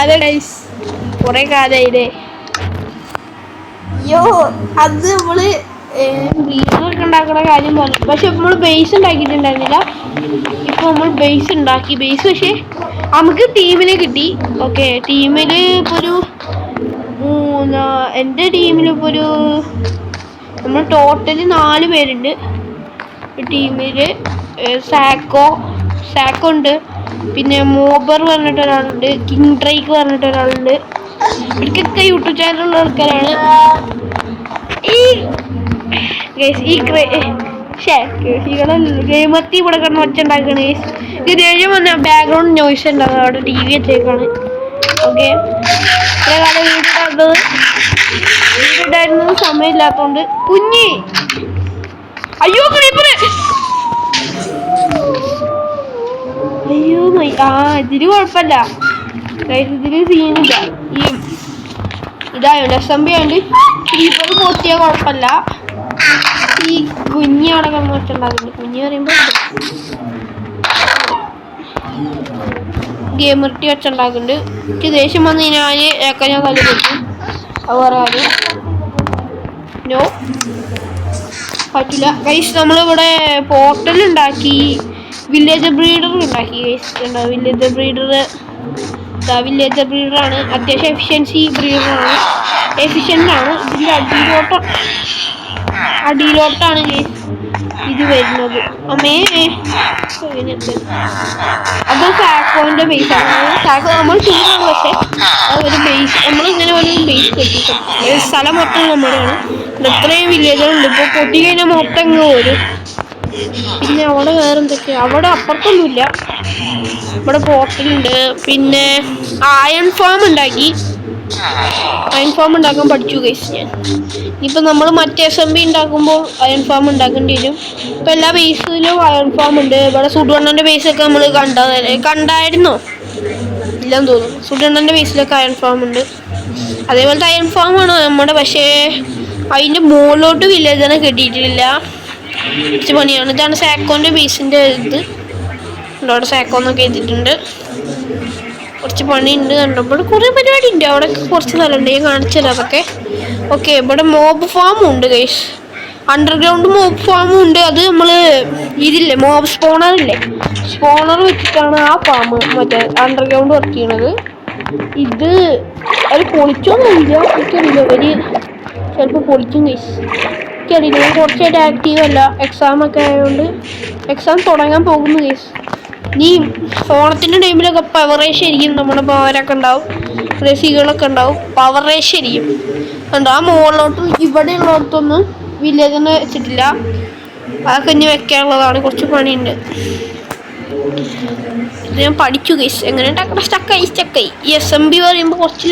അതെ ഗൈസ്, കുറെ കാലായില്ലേ. അയ്യോ, അത് നമ്മള് വീഡിയോക്കെ ഉണ്ടാക്കുന്ന കാര്യം പറഞ്ഞു. പക്ഷെ നമ്മള് ബേസ് ഉണ്ടാക്കിയിട്ടുണ്ടായിരുന്നില്ല. ഇപ്പൊ നമ്മൾ ബേസ് ഉണ്ടാക്കി. ബേസ് പക്ഷെ നമുക്ക് ടീമിനെ കിട്ടി. ഓക്കെ, ടീമില് ഇപ്പൊ ഒരു എൻ്റെ ടീമിലിപ്പോ ഒരു നമ്മൾ ടോട്ടല് 4 പേരുണ്ട് ടീമില്. സാക്കോ ഉണ്ട്, പിന്നെ മോബർ പറഞ്ഞിട്ട് ഒരാളുണ്ട്, കിങ് ഡ്രൈക്ക് പറഞ്ഞിട്ട് ഒരാളുണ്ട്. ഇവർക്കൊക്കെ യൂട്യൂബ് ചാനലുള്ള ആൾക്കാരാണ്. ഗെയിമത്തി ഇവിടെ കിടന്ന് വെച്ചുണ്ടാക്കണേ. ഇത് ദേഷ്യം വന്ന ബാക്ക്ഗ്രൗണ്ട് നോയ്സ് ഉണ്ടാവും. അവിടെ TV വെച്ചേക്കാണ്. ഓക്കെ, ഇത്ര കാലം വീഡിയോ ഇടായിരുന്നു സമയമില്ലാത്തോണ്ട്. കുഞ്ഞി അയ്യോ ക്രീപ്പറ്, അയ്യോ ഇതില് കുഴപ്പമില്ല, ഇതില് സീനില്ല. ഇതായോണ്ട് SMB ആയോണ്ട് ക്രീപ്പർ പോറ്റിയാ കുഴപ്പമില്ല. ഈ കുഞ്ഞി അവിടെ കമ്മ വെച്ചുണ്ടാകുന്നുണ്ട്. കുഞ്ഞി പറയുമ്പോ ഗെയിമർട്ടി വെച്ചുണ്ടാക്കുന്നുണ്ട്. എനിക്ക് ദേഷ്യം വന്നു കഴിഞ്ഞാൽ ഞാൻ കല്ല് കൊടുക്കും. അത് പറയാതെ നോ പറ്റില്ല ഗൈസ്. നമ്മളിവിടെ പോർട്ടൽ ഉണ്ടാക്കി, വില്ലേജ് ബ്രീഡർ ഉണ്ടാക്കി ഗൈസ്. വില്ലേജ് ബ്രീഡറാണ്. അത്യാവശ്യം എഫിഷ്യൻസി ബ്രീഡറാണ്, എഫിഷ്യൻ്റ് ആണ്. ഇതിൻ്റെ അടിയിലോട്ടാണ് ഗൈസ് ഇത് വരുന്നത്. അത് സാക്കോന്റെ ബേസ് ആണ്. സാക്കോ നമ്മൾ ചൂടാണ്, പക്ഷെ ഒരു ബേസ് നമ്മളിങ്ങനെ ഒരു ബേസ് കെട്ടിക്കും. സ്ഥലം മൊത്തം നമ്മുടെയാണ്. എത്രയും വില്ലേജുകളുണ്ട്. ഇപ്പോൾ പൊട്ടി കഴിഞ്ഞാൽ മൊത്തം ഇങ്ങ് വരും. പിന്നെ അവിടെ വേറെ എന്തൊക്കെയാ, അവിടെ അപ്പുറത്തൊന്നുമില്ല. ഇവിടെ പോർട്ടലുണ്ട്. പിന്നെ അയൺ ഫാം ഉണ്ടാക്കാൻ പഠിച്ചു ഗൈസ് ഞാൻ. ഇപ്പം നമ്മൾ മറ്റേ SMB ഉണ്ടാക്കുമ്പോൾ അയൺ ഫാം ഉണ്ടാക്കേണ്ടി വരും. ഇപ്പം എല്ലാ ബേസിലും അയൺ ഫാം ഉണ്ട്. ഇവിടെ സുഡണ്ണൻ്റെ ബേസൊക്കെ നമ്മൾ കണ്ടായിരുന്നോ? ഇല്ലെന്ന് തോന്നുന്നു. സുഡണ്ണൻ്റെ ബേസിലൊക്കെ അയൺ ഫാം ഉണ്ട്. അതേപോലത്തെ അയൺ ഫാമാണ് നമ്മുടെ. പക്ഷേ അതിൻ്റെ മുകളിലോട്ട് വില്ലേജനെ കെട്ടിയിട്ടില്ല. കുറച്ച് പണിയാണ്. ഇതാണ് സാക്കോൻ്റെ ബേസിൻ്റെ ഇത്. അവിടെ സാക്കോന്നൊക്കെ എഴുതിയിട്ടുണ്ട്. കുറച്ച് പണിയുണ്ട്. കണ്ടപ്പോൾ കുറേ പരിപാടി ഉണ്ട്. അവിടെ കുറച്ച് സ്ഥലമുണ്ട്, ഞാൻ കാണിച്ചത് അതൊക്കെ. ഓക്കെ, ഇവിടെ മോബ് ഫാമും ഉണ്ട് ഗൈസ്. അണ്ടർഗ്രൗണ്ട് മോബ് ഫാമും ഉണ്ട്. അത് നമ്മൾ ഇതില്ലേ, മോബ് സ്പോണറില്ലേ, സ്പോണർ വെച്ചിട്ടാണ് ആ ഫാം മറ്റേ അണ്ടർഗ്രൗണ്ട് വർക്ക് ചെയ്യണത്. ഇത് അവർ പൊളിച്ചോന്നില്ല, എനിക്കറിയില്ല. അവർ ചിലപ്പോൾ പൊളിക്കും ഗൈസ്, എനിക്കറിയില്ല. ഞാൻ കുറച്ചായിട്ട് ആക്റ്റീവ് അല്ല. എക്സാമൊക്കെ ആയതുകൊണ്ട്. എക്സാം തുടങ്ങാൻ പോകുന്നു ഗൈസ്. ഈ ഓണത്തിൻ്റെ ടൈമിലൊക്കെ പവറേഷ് ആയിരിക്കും. നമ്മുടെ പവരൊക്കെ ഉണ്ടാവും, റെസികളൊക്കെ ഉണ്ടാവും. പവറേഷ് ആയിരിക്കും. കണ്ടോ, ആ മുകളിലോട്ട് ഇവിടെ ഉള്ളിടത്തൊന്നും വില്ലേജൊന്നും വെച്ചിട്ടില്ല. അതൊക്കെ ഇനി വെക്കാനുള്ളതാണ്. കുറച്ച് പണിയുണ്ട്. ഞാൻ പഠിച്ചു ഗൈസ് എങ്ങനെ ഉണ്ടാക്കണം. സ്റ്റക്കായി ഈ SMB പറയുമ്പോൾ കുറച്ച്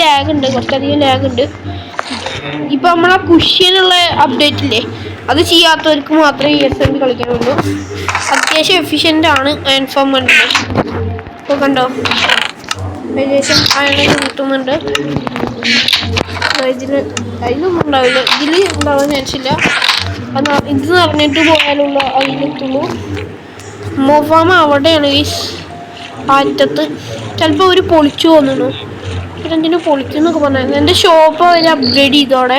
കുറച്ചധികം ലാഗ് ഉണ്ട്. ഇപ്പം നമ്മളാ കുഷ്യനുള്ള അപ്ഡേറ്റ് ഇല്ലേ, അത് ചെയ്യാത്തവർക്ക് മാത്രമേ ഈ SMB കളിക്കാനുള്ളൂ. അത്യാവശ്യം എഫിഷ്യൻ്റ് ആണ് അയൺ ഫാം കണ്ടില്ലേ. ഇപ്പോൾ കണ്ടോ, ഏകദേശം അയണൊക്കെ കിട്ടുന്നുണ്ട്. അതിലൊന്നും ഉണ്ടാവില്ല, ഇതിൽ ഉണ്ടാവാൻ ചാൻസില്ല. ഇത് നിറഞ്ഞിട്ട് പോയാലുള്ള അതിലെത്തുള്ളൂ. മോഫാമ അവിടെയാണ് ഈ അറ്റത്ത്. ചിലപ്പോൾ അവർ പൊളിച്ചു തോന്നുന്നു. എന്തിനു പൊളിക്കുന്നൊക്കെ പറഞ്ഞു. എൻ്റെ ഷോപ്പ് അതിൽ അപ്ഗ്രേഡ് ചെയ്തോടെ,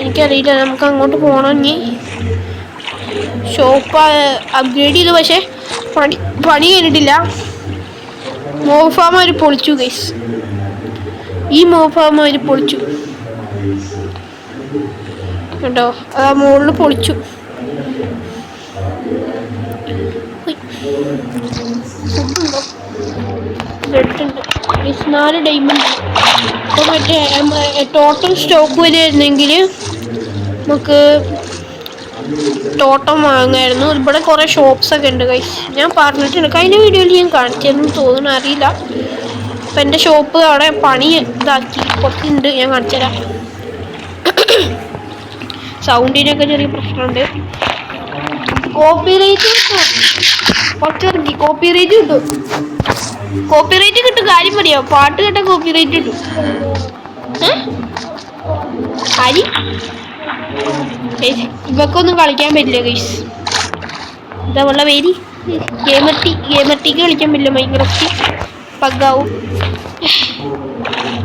എനിക്കറിയില്ല. നമുക്ക് അങ്ങോട്ട് പോകണം. ഇനി ഷോപ്പ് അപ്ഗ്രേഡ് ചെയ്തു, പക്ഷേ പണി കഴിഞ്ഞിട്ടില്ല. മോബ് ഫാം അവർ പൊളിച്ചു ഗൈസ്. ഈ മോബ് ഫാം അവർ പൊളിച്ചു കേട്ടോ. ആ മുകളിൽ പൊളിച്ചു. ബ്രെഡുണ്ട്, 4 ഡയമണ്ട്. അപ്പോൾ മറ്റേ ടോട്ടൽ സ്റ്റോക്ക് വരുന്നെങ്കിൽ നമുക്ക് ടോട്ടം വാങ്ങായിരുന്നു. ഇവിടെ കുറേ ഷോപ്സൊക്കെ ഉണ്ട് ഗൈസ്. ഞാൻ പറഞ്ഞിട്ടുണ്ട്, കഴിഞ്ഞ വീഡിയോയിൽ ഞാൻ കാണിച്ചതെന്ന് തോന്നുന്നു, അറിയില്ല. അപ്പം എൻ്റെ ഷോപ്പ് അവിടെ പണി ഇതാക്കി കുറച്ചുണ്ട്, ഞാൻ കാണിച്ചുതരാം. സൗണ്ടിനൊക്കെ ചെറിയ പ്രശ്നമുണ്ട്. കോപ്പിറൈറ്റ് കിട്ടും, കുറച്ചിറക്കി കോപ്പിറൈറ്റ് കിട്ടും. കാര്യം പറയാം, പാട്ട് കേട്ടാൽ കോപ്പിറൈറ്റ് കിട്ടും. ഇവക്കൊന്നും കളിക്കാൻ പറ്റില്ല ഗൈസ്. ഇതാ ഉള്ള പേര് ഗെയിമർട്ടിക്ക് കളിക്കാൻ പറ്റില്ല. മൈൻക്രാഫ്റ്റ് പഗ്ഗാവും.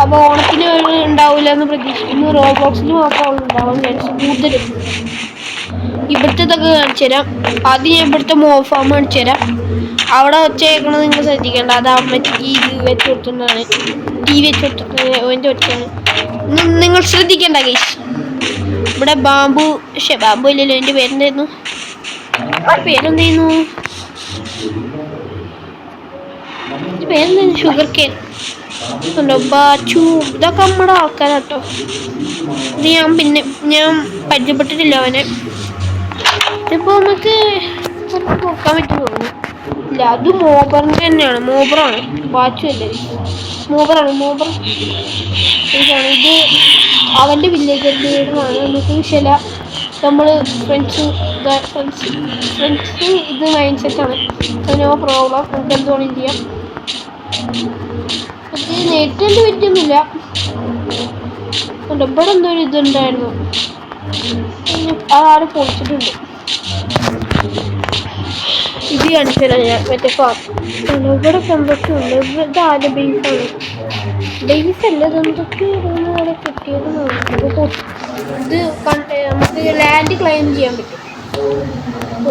അപ്പോൾ ഓണത്തിന് ഉണ്ടാവില്ല എന്ന് പ്രതീക്ഷിക്കുന്നു. റോബോക്സിൽ മാത്രമാണ് ഉണ്ടാവാൻ ചാൻസ് കൂടുതലും. ഇവിടുത്തെ ഇതൊക്കെ കാണിച്ചു തരാം. ആദ്യം ഞാൻ ഇവിടുത്തെ മോബ് ഫാം കാണിച്ചു തരാം. അവിടെ ഒച്ച കേൾക്കണത് നിങ്ങൾ ശ്രദ്ധിക്കേണ്ട. അത് അമ്മയ്ക്ക് ഇത് വെച്ച് കൊടുക്കുന്നതാണ്. ടി വി വെച്ച് കൊടുത്തിട്ട് അതിൻ്റെ ഒച്ചയാണ്. നിങ്ങൾ ശ്രദ്ധിക്കേണ്ട ഗൈസ്. ഇവിടെ ബാമ്പു ബാമ്പു ഇല്ലല്ലോ, എൻ്റെ പേരെന്തായിരുന്നു? പേരെന്തായിരുന്നു? ഷുഗർ കെയിൻ ഉണ്ടോ? ബാച്ചു. ഇതൊക്കെ നമ്മുടെ ആൾക്കാരാട്ടോ. ഇത് ഞാൻ പരിചയപ്പെട്ടിട്ടില്ല അവനെ. ഇതിപ്പോൾ നമുക്ക് നോക്കാൻ പറ്റുമോ? ഇല്ല, അത് മോബറിൻ്റെ തന്നെയാണ്. മോബറാണ്, ബാച്ചു അല്ലേ. മോബറാണ്. ഇതാണ് ഇത് അവൻ്റെ വില്ലേജറിൻ്റെ വീടാണ്. നമുക്ക് ചില നമ്മൾ ഫ്രണ്ട്സ് ഇത് മൈൻഡ് സെറ്റാണ്. നോ പ്രോബ്ലം, നമുക്ക് എന്ത് വേണമെങ്കിലും ചെയ്യാം. അത് നേരിട്ട് പറ്റുന്നില്ല. ഇവിടെ എന്തോ ഒരു ഇതുണ്ടായിരുന്നു, അതാരും പൊളിച്ചിട്ടുണ്ട്. ഇത് കാണിച്ചാൽ ഞാൻ മറ്റേ ഫാം. ഇവിടെ എന്തൊക്കെയുണ്ട്. ഇത് ആരുടെ ബേസാണ്? ബേസല്ല, ഇതെന്തൊക്കെ ഇവിടെ കിട്ടിയത്. ഇത് നമുക്ക് ലാൻഡ് ക്ലൈം ചെയ്യാൻ പറ്റും.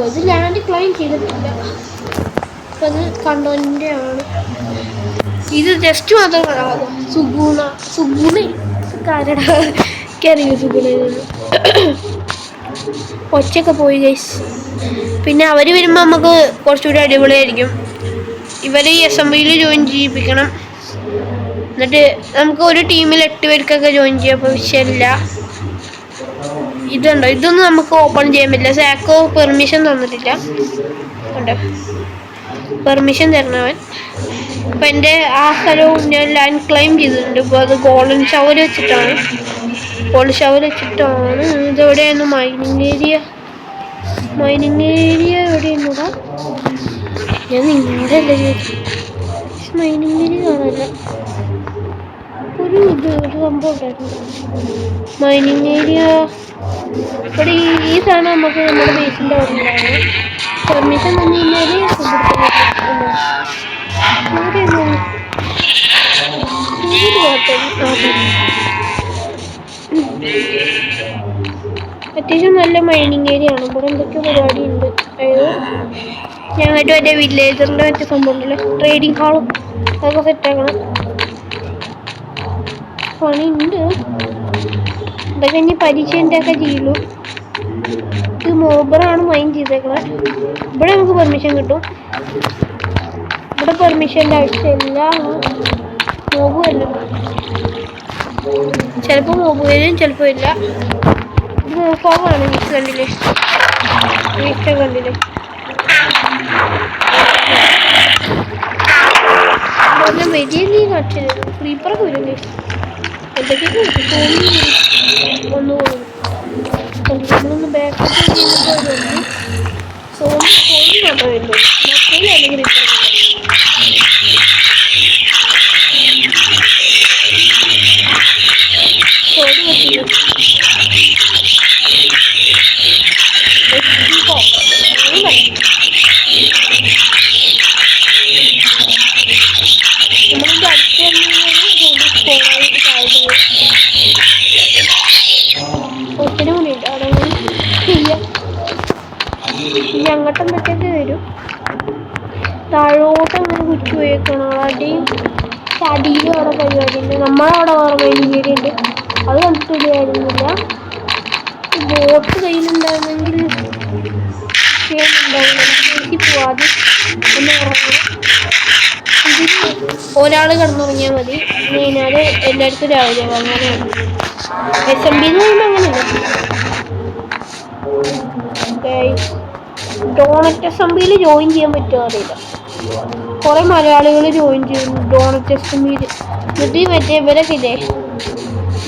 ഇത് ലാൻഡ് ക്ലൈം ചെയ്തിട്ടില്ല. അപ്പം അത് കണ്ടോൻ്റെ ആണ്. ഇത് ജസ്റ്റ് മാത്രം കാണാതെ സുഗുണറിയോ സുഗുണ ഒച്ചയൊക്കെ പോയി ഗൈസ്. പിന്നെ അവർ വരുമ്പോൾ നമുക്ക് കുറച്ചുകൂടി അടിപൊളിയായിരിക്കും. ഇവരെ ഈ അസംബ്ലിയിൽ ജോയിൻ ചെയ്യിപ്പിക്കണം. എന്നിട്ട് നമുക്ക് ഒരു ടീമിൽ 8 പേർക്കൊക്കെ ജോയിൻ ചെയ്യാം. അപ്പോൾ വിഷയമില്ല. ഇതുണ്ടോ, ഇതൊന്നും നമുക്ക് ഓപ്പൺ ചെയ്യാൻ പറ്റില്ല. സാക്കോ പെർമിഷൻ തന്നിട്ടില്ല. ഉണ്ടോ, പെർമിഷൻ തരണവൻ. അപ്പം എൻ്റെ ആ സ്ഥലവും ഞാൻ ലാൻഡ് ക്ലൈം ചെയ്തിട്ടുണ്ട്. ഇപ്പോൾ അത് ഗോൾഡൻ ഷവർ വെച്ചിട്ടാണ്. ഇതെവിടെയായിരുന്നു? മൈനിങ് ഏരിയ എവിടെയായിരുന്നൂടാ? ഞാൻ നിങ്ങളുടെ അല്ലേ ചോദിച്ചു. മൈനിങ് ഏരിയ കാണാനില്ല. ഒരു സംഭവം ഉണ്ടായിരുന്നു. മൈനിങ് ഏരിയ ഇവിടെ ഈ സാധനം നമുക്ക് നമ്മുടെ ബേസിൻ്റെ ഓർമ്മയാണ്. പെർമിഷൻ തന്നു കഴിഞ്ഞാൽ അത്യാവശ്യം നല്ല മൈനിങ് ഏരിയ ആണ്. ഇവിടെ എന്തൊക്കെ പരിപാടി ഉണ്ട്. അതായത് ഞങ്ങൾക്ക് മറ്റേ വില്ലേജറിൻ്റെ മറ്റേ സംഭവം ഉണ്ടല്ലോ, ട്രേഡിങ് ഹാളും അതൊക്കെ സെറ്റാക്കണം. പണിയുണ്ട്. ഇതൊക്കെ ഇനി പരിചയൻ്റെ ഒക്കെ ചെയ്യുള്ളൂ. ഇത് മോബറാണ് മൈൻ ചെയ്തേക്കണത്. ഇവിടെ നമുക്ക് പെർമിഷൻ കിട്ടും. ഇവിടെ പെർമിഷൻ്റെ ആവശ്യമില്ല. മോബ് വരും, ചിലപ്പോൾ മോബ് വരും, ചിലപ്പോൾ ഇല്ല. ഇത് മോഫാണ്. വീസ് കണ്ടില്ലേ? വലിയ നീ കാണിച്ചത് ക്രീപ്പറൊക്കെ വരും. എന്തൊക്കെയൊക്കെ ഒന്ന് നമ്മളൊന്ന് ബാക്കപ്പ് ചെയ്യുമ്പോൾ സോണി മാത്രമേ വരുള്ളൂ. മറ്റേ അല്ലെങ്കിൽ ഒത്തിരി മണിയുണ്ട് അവിടെ ചെയ്യാം. ഇനി അങ്ങോട്ട് എന്തൊക്കെയൊക്കെ വരും. താഴോട്ട് അങ്ങനെ കുച്ചു പോയേക്കണം. അടിയും അടിയിലും അവിടെ പരിപാടിയുണ്ട്. നമ്മളവിടെ വേറെ വൈകുന്നേരമുണ്ട്. അത് കണ്ടിട്ടില്ലായിരുന്നില്ല. ബോട്ട് കയ്യിലുണ്ടായിരുന്നെങ്കിൽ ചെയ്യാനുണ്ടാവില്ല. പോവാതെ ഒന്ന് ഉറങ്ങണം. ഇതിൽ ഒരാൾ കിടന്നുറങ്ങിയാൽ മതി. കഴിഞ്ഞാൽ എല്ലായിടത്തും രാവിലെ അങ്ങനെയാണ്. SMB എന്ന് പറയുമ്പോൾ അങ്ങനെയല്ല. ഡോണറ്റ് അസംബ്ലിയിൽ ജോയിൻ ചെയ്യാൻ പറ്റുമോ അറിയില്ല. കുറേ മലയാളികൾ ജോയിൻ ചെയ്യുന്നു ഡോണറ്റ് അസംബ്ലിയിൽ. എന്നിട്ട് മറ്റേ ഇവരൊക്കെ ഇല്ലേ,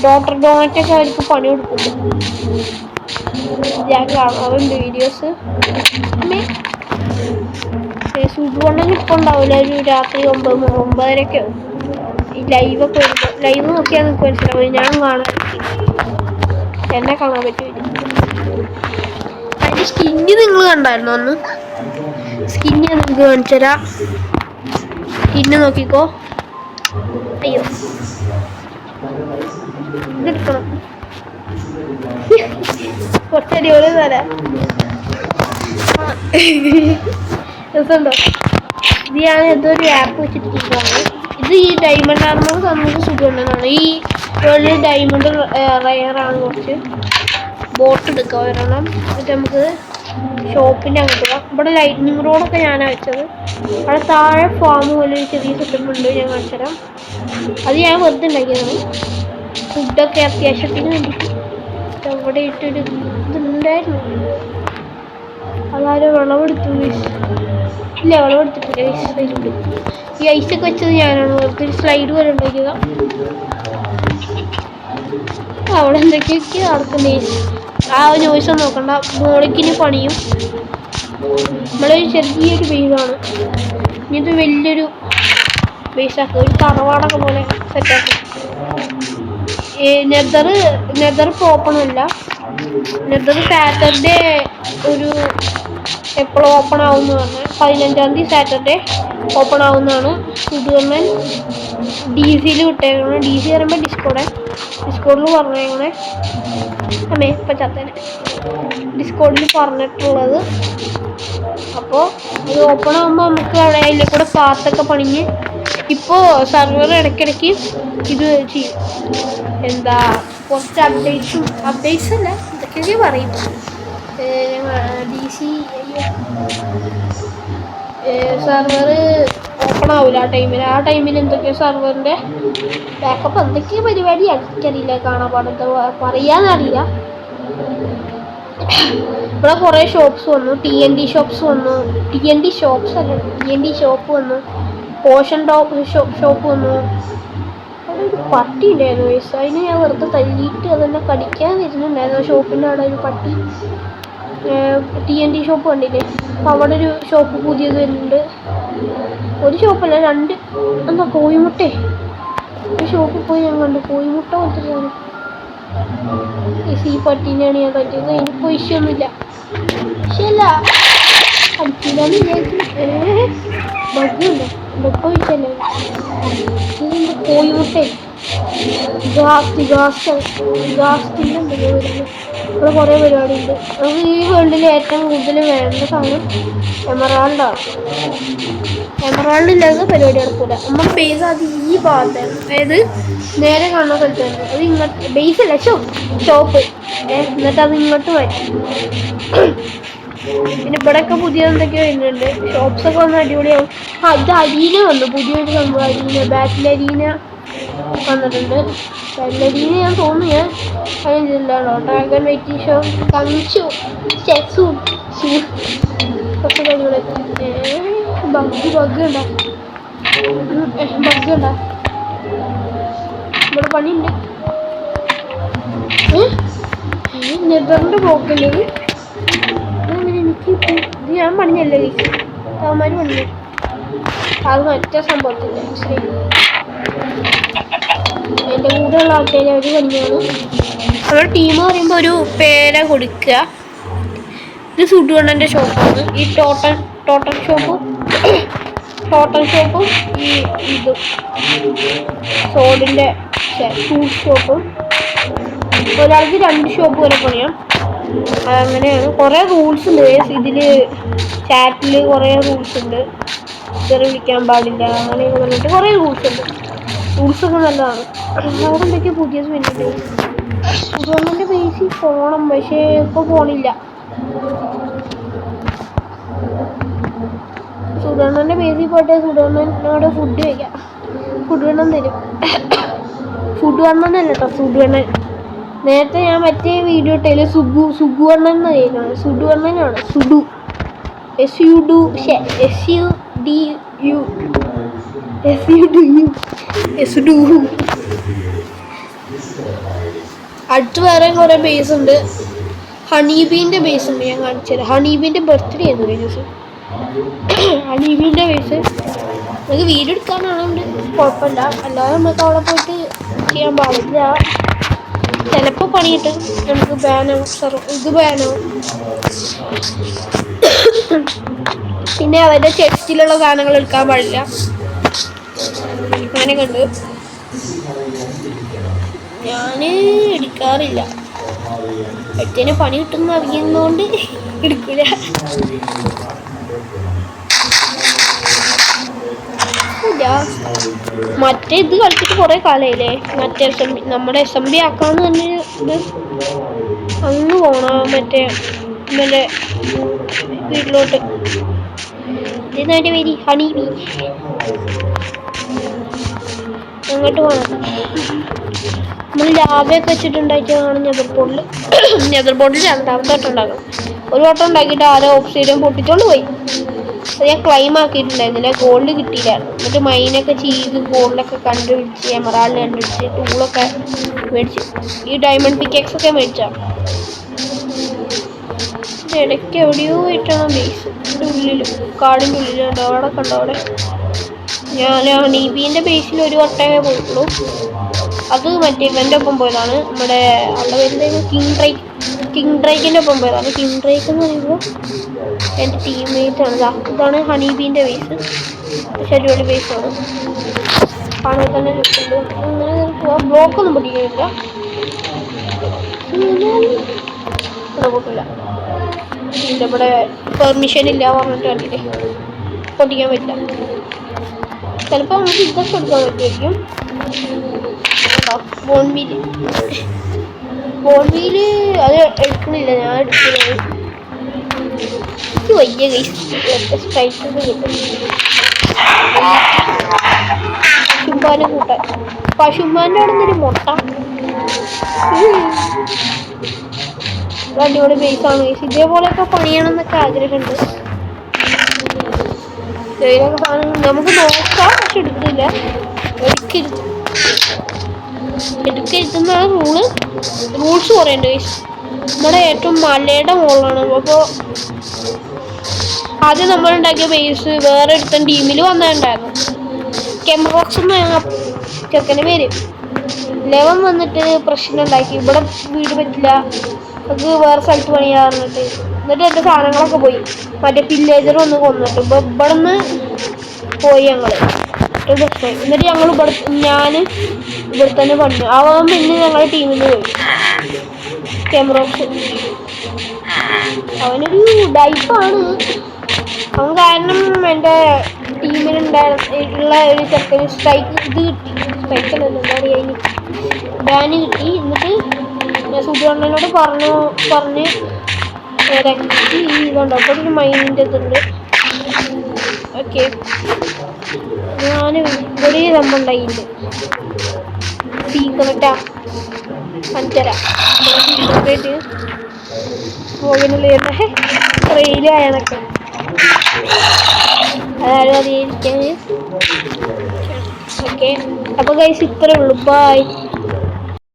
ഡോക്ടർ ഡോണറ്റൊക്കെ അവർക്ക് പണി കൊടുക്കുന്നു. ഞാൻ കാണാറുണ്ട് വീഡിയോസ്. സുഖവണ്ണം ഇപ്പോൾ ഉണ്ടാവില്ല. ഒരു രാത്രി 9-9:30 ആവും. ഈ ലൈവൊക്കെ വരുമ്പോൾ ലൈവ് നോക്കിയാൽ നിങ്ങൾക്ക് മനസ്സിലാവും. ഞാൻ കാണാൻ എന്നെ കാണാൻ പറ്റില്ല. അതിൻ്റെ സ്കിന്ന് നിങ്ങൾ കണ്ടായിരുന്നു അന്ന്? സ്കിന്ന് ഞാൻ നിങ്ങൾക്ക് കാണിച്ചു തരാം. സ്കിന്ന് നോക്കിക്കോ. അയ്യോ ഇതെടുക്കണം. കുറച്ചടിയോടെ തരാം. രസമുണ്ടോ? ഇത് ഞാൻ എന്തൊരു ആപ്പ് വെച്ചിട്ടിരിക്കുകയാണ്. ഇത് ഈ ഡയമണ്ട് ആർമർ തന്നത് സുഖമുണ്ടെന്നാണ്. ഈ വേൾഡിൽ ഡയമണ്ട് റയറാണ്. കുറച്ച് ബോട്ട് എടുക്കുക ഒരെണ്ണം. എന്നിട്ട് നമുക്ക് ഷോപ്പിൻ്റെ അങ്ങോട്ട് പോകാം. ഇവിടെ ലൈറ്റ്നിങ് റോഡൊക്കെ ഞാനാണ് വെച്ചത്. അവിടെ താഴെ ഫാം പോലെ ഒരു ചെറിയ സെറ്റപ്പ് ഉണ്ട്, ഞാൻ കാണിച്ചു തരാം. അത് ഞാൻ വെറുതെ ഉണ്ടാക്കിയതാണ്. ഫുഡൊക്കെ അത്യാവശ്യത്തിന് വേണ്ടിയിട്ട് അവിടെ ഇട്ടൊരു ഇതുണ്ടായിരുന്നു. അതാരും വിളവെടുത്തു. ഇല്ല, വിളവെടുത്തിട്ടില്ല. ഈ ഐസൊക്കെ വെച്ചത് ഞാനാണ്. വെറുതെ ഒരു സ്ലൈഡ് പോലെ ഉണ്ടാക്കിയതാണ്. അവിടെ എന്തൊക്കെയൊക്കെ നടക്കുന്നേ. ആ ഒരു നോയ്സ് നോക്കണ്ട. മോളിക്കിന് പണിയും. നമ്മളൊരു ചെറിയൊരു ബേസാണ്. ഇത് വലിയൊരു ബേസാക്കുക. ഒരു തറവാടൊക്കെ പോലെ സെറ്റാക്കും. നെതർ ഓപ്പണല്ല. നെതർ സാറ്റർഡേ ഒരു എപ്പോഴും ഓപ്പൺ ആവുമെന്ന് പറഞ്ഞാൽ 15-ാം തീയതി സാറ്റർഡേ ഓപ്പൺ ആവുന്നതാണ്. സുധീർണൻ DC വിട്ടേക്കണം. DC പറയുമ്പോൾ ഡിസ്കോഡിൽ പറഞ്ഞേക്കണേ. അമ്മേ ഇപ്പം ചത്തേനെ. ഡിസ്കോഡിൽ പറഞ്ഞിട്ടുള്ളത്. അപ്പോൾ ഇത് ഓപ്പൺ ആകുമ്പോൾ നമുക്ക് അവിടെ അതിൽ കൂടെ പാത്തൊക്കെ പണിഞ്ഞ് ഇപ്പോൾ സർവർ ഇടയ്ക്കിടയ്ക്ക് ഇത് ചെയ്യും. എന്താ കുറച്ച് അപ്ഡേറ്റ്സ് അല്ല, ഇതൊക്കെ പറയും. DC സെർവർ ഓപ്പൺ ആവില്ല ആ ടൈമിൽ എന്തൊക്കെയോ സെർവറിൻ്റെ ബാക്കപ്പ് എന്തൊക്കെയോ പരിപാടി എനിക്കറിയില്ല. കാണാൻ പാടത്ത് പറയാനറിയില്ല. ഇവിടെ കുറേ ഷോപ്സ് വന്നു. TNT ഷോപ്സ് വന്നു. TNT ഷോപ്സ് അല്ല, TNT ഷോപ്പ് വന്നു. പോഷൻ ഷോപ്പ് വന്നു. അവിടെ ഒരു പട്ടി ഉണ്ടായിരുന്നു. അതിന് ഞാൻ വെറുതെ തല്ലിയിട്ട് അതെന്നെ കടിക്കാൻ വരുന്നുണ്ടായിരുന്നു. ഷോപ്പിൻ്റെ അവിടെ ഒരു പട്ടി. TNT ഷോപ്പ് കണ്ടില്ലേ? അപ്പോൾ അവിടെ ഒരു ഷോപ്പ് പുതിയത് വരുന്നുണ്ട്. ഒരു ഷോപ്പല്ല, 2. എന്താ കോഴിമുട്ടേ? ഒരു ഷോപ്പിൽ പോയി ഞാൻ കണ്ടു കോഴിമുട്ട പോലത്തെ സാധനം. ഈ പട്ടീനെയാണ് ഞാൻ പറ്റിയത്. എനിക്കിപ്പോൾ ഇഷ്യൊന്നുമില്ല. ഇഷ്യല്ല, അടിക്കില്ലാന്ന് വിചാരിച്ചു. ബഗ്ഗുണ്ടോ? ബഗ്ഗ് ഒഴിച്ചല്ലേ? ഇതിൻ്റെ കോഴിമുട്ടേ ഗാസ്റ്റിൻ്റെ എന്തെങ്കിലും വരുന്നത്. ഇവിടെ കുറേ പരിപാടിയുണ്ട്. നമുക്ക് ഈ വേൾഡിൽ ഏറ്റവും കൂടുതൽ വേണ്ട സാധനം എമറാൾഡാണ്. എമറാൾഡ് ഇല്ലാതെ പരിപാടി നടക്കില്ല. നമ്മുടെ ബേസ് അത് ഈ ഭാഗത്താണ്. അതായത് നേരെ കാണുന്ന സ്ഥലത്താണ്. അത് ഇങ്ങോട്ട് ബേസ് അല്ല, ഷോപ്പ്. എന്നിട്ട് അത് ഇങ്ങോട്ട് മാറ്റി. പിന്നെ ഇവിടെയൊക്കെ പുതിയ എന്തൊക്കെയോ വരുന്നുണ്ട്. ഷോപ്സൊക്കെ വന്ന് അടിപൊളിയാവും. ഇത് അരീന വന്നു, പുതിയൊരു സംഭവം. അരീന, ബാറ്റിൽ അരീന വന്നിട്ടുണ്ട്. ബാറ്റിലരീന ഞാൻ തോന്നുന്നു ഞാൻ അതിനില്ലാണോ. ഡ്രാഗൺ വെയിറ്റിംഗ് ഷോ കമിച്ചു കുറച്ച് കാര്യങ്ങൾ. ബഗ് ഉണ്ടോ? ഇവിടെ പണിയുണ്ട്. നെതറിൻ്റെ ബ്ലോക്കല്ലേ ഇത്? എനിക്ക് ഇത് ഞാൻ പണിഞ്ഞല്ലേ അവന്മാർ പണിഞ്ഞു. അത് മറ്റേ സംഭവത്തില്ല. ശരി, എൻ്റെ കൂടെയുള്ള ആൾക്കാർ അവർ പണിഞ്ഞാണ്. നമ്മുടെ ടീം പറയുമ്പോൾ ഒരു പേര കൊടുക്കുക. ഇത് സുഡുവണ്ണൻ്റെ ഷോപ്പാണ്. ഈ ടോട്ടൽ ഷോപ്പും ഈ ഇതും സോഡിൻ്റെ ഫ്രൂട്ട് ഷോപ്പും. ഒരാൾക്ക് 2 ഷോപ്പ് വരെ പണിയാം. അങ്ങനെയാണ്. കുറേ റൂൾസ് ഉണ്ട് ഇതിൽ. ചാറ്റിൽ കുറേ റൂൾസ് ഉണ്ട്. ഇതര വിളിക്കാൻ പാടില്ല, അങ്ങനെയൊക്കെ പറഞ്ഞിട്ട് കുറേ റൂൾസൊക്കെ നല്ലതാണ്. അവിടെ എന്തൊക്കെയോ പുതിയത് വേണ്ടിയിട്ട് സുഡുവണ്ണൻ്റെ ബേസിൽ പോകണം, പക്ഷേ ഇപ്പോൾ പോണില്ല. സുഡുവണ്ണൻ്റെ ബേസിൽ പോയിട്ട് സുഡുവണ്ണനോട് ഫുഡ് വയ്ക്കാം. സുഡുവണ്ണൻ തരും. സുഡുവണ്ണനല്ല കേട്ടോ, സുഡുവണ്ണൻ. നേരത്തെ ഞാൻ മറ്റേ വീഡിയോ ഇട്ടതിൽ സുഗുവണ്ണൻ എന്ന് കേൾക്കണം. സുഡുവണ്ണനാണ്. SUDU അടുത്ത് വേറെ കുറേ ബേസ് ഉണ്ട്. ഹണീബീൻ്റെ ബേസ് ഉണ്ട്, ഞാൻ കാണിച്ചത്. ഹണീബീൻ്റെ ബർത്ത്ഡേ ആയിരുന്നു കഴിഞ്ഞ ദിവസം. ഹണീബീൻ്റെ ബേസ് നമുക്ക് വീഡിയോ എടുക്കാനാണെങ്കിൽ കുഴപ്പമില്ല. അല്ലാതെ നമുക്ക് അവിടെ പോയിട്ട് ചെയ്യാൻ പാടില്ല. ചിലപ്പോൾ പണിയിട്ട് നമുക്ക് ഇത് ബാനാവും. പിന്നെ അവരുടെ ചെസ്റ്റിലുള്ള സാധനങ്ങൾ എടുക്കാൻ പാടില്ല. അങ്ങനെയൊക്കെ ഉണ്ട്. ഞാൻ എടുക്കാറില്ല, അടുത്തതിന് പണി കിട്ടുന്ന അറിയുന്നതുകൊണ്ട് എടുക്കില്ല. മറ്റേ ഇത് കളിച്ചിട്ട് കുറെ കാലമായില്ലേ, മറ്റേ നമ്മുടെ SMB ആക്കാന്ന് തന്നെ ഇത് അങ്ങ് പോണം, മറ്റേ വീട്ടിലോട്ട്. ഇതിന്റെ പേര് ഹണി ബി. അങ്ങോട്ട് പോകണം. നമ്മൾ ലാബൊക്കെ വെച്ചിട്ടുണ്ടാക്കിയതാണ് നെതർ ബോർഡിൽ രണ്ടാമത്തെ വട്ടം ഉണ്ടാക്കണം. ഒരു വട്ടം ഉണ്ടാക്കിയിട്ട് ആരോ ഓക്സിജൻ പൊട്ടിച്ചോണ്ട് പോയി. അത് ഞാൻ ക്ലൈം ആക്കിയിട്ടുണ്ടായിരുന്നില്ല, ഗോൾഡ് കിട്ടിയില്ല. എന്നിട്ട് മൈനൊക്കെ ചെയ്ത് ഗോൾഡൊക്കെ കണ്ടുപിടിച്ച് എമറാൾഡ് കണ്ടുപിടിച്ച് ടൂളൊക്കെ മേടിച്ച് ഈ ഡയമണ്ട് പിക്കെക്സൊക്കെ മേടിച്ചാണ്. ഇടയ്ക്ക് എവിടെയോ ഇട്ടാണ് ബേസ്, ഉള്ളിൽ കാടിൻ്റെ ഉള്ളിലുണ്ടോ, അവിടെ കണ്ടോ അവിടെ. ഞാൻ ഹണീബീൻ്റെ ബേസിൽ ഒരു വട്ടമേ പോയിട്ടുള്ളൂ. അത് മറ്റേ ഇവൻ്റെ ഒപ്പം പോയതാണ്, നമ്മുടെ അവിടെ വരുന്നത് കിങ് ഡ്രൈക്കിൻ്റെ ഒപ്പം പോയതാണ്. കിങ് ഡ്രൈക്ക് എന്ന് പറയുമ്പോൾ എൻ്റെ ടീംമേറ്റ് ആണ്. ഇതാണ് ഹണീബീൻ്റെ ബേസ്, പക്ഷെ അടിപൊളി ബേസാണ്, കാണാൻ തന്നെ രസമുണ്ട്. അങ്ങനെ ബ്ലോക്കൊന്നും പൊട്ടിക്കുന്നില്ല, പൊട്ടില്ല. ഇതിൻ്റെ ഇവിടെ പെർമിഷൻ ഇല്ല പറഞ്ഞിട്ട് കണ്ടില്ലേ, പൊട്ടിക്കാൻ പറ്റില്ല. ചിലപ്പോൾ നമുക്ക് ഇതൊക്കെ എടുക്കാൻ പറ്റുമായിരിക്കും. ബോൺവീല് അത് എടുക്കണില്ല, ഞാൻ എടുക്കുന്നത് എനിക്ക് വലിയ സ്ട്രൈക്കൊക്കെ കിട്ടും. പശുമ്പാനെ കൂട്ടാൻ, പശുമ്പാൻ്റെ അവിടെ നിന്നൊരു മുട്ട, അടിപൊളി ബേസാണ്. ഇതേപോലെയൊക്കെ പണിയണം എന്നൊക്കെ ആഗ്രഹമുണ്ട്. ഇതിലൊക്കെ സാധനം നമുക്ക് നോക്കാം, പക്ഷെ എടുക്കില്ല. എടുക്കരുതെന്നാണ് റൂൾസ് കുറേയുണ്ട്. നമ്മുടെ ഏറ്റവും മലയുടെ മുകളിലാണ്. അപ്പോൾ ആദ്യം നമ്മളുണ്ടാക്കിയ ബേസ് വേറെ എടുത്ത ടീമിൽ വന്നിട്ടുണ്ടായിരുന്നു. കെംബോക്സ് എന്ന് ചെക്കൻ്റെ പേര്. ലെവൻ വന്നിട്ട് പ്രശ്നം ഉണ്ടാക്കി, ഇവിടെ വീട് പറ്റില്ല, അത് വേറെ സ്ഥലത്ത് പണിയാ പറഞ്ഞിട്ട്. എന്നിട്ട് എൻ്റെ സാധനങ്ങളൊക്കെ പോയി. മറ്റേ വില്ലേജർ വന്ന് കൊന്നിട്ട് ഇവിടെ നിന്ന് പോയി ഞങ്ങൾ. എന്നിട്ട് ഞങ്ങൾ ഞാൻ ഇവിടെ തന്നെ പണിഞ്ഞു. അവൻ പിന്നെ ഞങ്ങളുടെ ടീമിൽ നിന്ന് പോയി. കെംറോക്സ് അവനൊരു ഡൈപ്പാണ്. അവൻ കാരണം എൻ്റെ ടീമിലുള്ള ഒരു ചെക്കന് സ്ട്രൈക്ക് ഇത് കിട്ടി. സ്ട്രൈക്കല്ല, എന്താ പറയുക, ബാന് കിട്ടി. എന്നിട്ട് സുബ്രഹ്മണ്യനോട് പറഞ്ഞ് ഇതുണ്ട്. അപ്പോൾ ഒരു മൈൻഡ് ഇതുണ്ട്. ഓക്കെ, ഞാൻ ഇവിടെ നമ്മളുണ്ടായിട്ടുണ്ട് സീക്രട്ടാ അഞ്ചര സീക്രട്ടായിട്ട് പോകാനുള്ള ട്രെയിലായണൊക്കെ അതായത് അറിയിരിക്കാൻ. ഓക്കെ, അപ്പോൾ ഗൈസ് ഇത്രേ ഉള്ളൂ. ബൈ.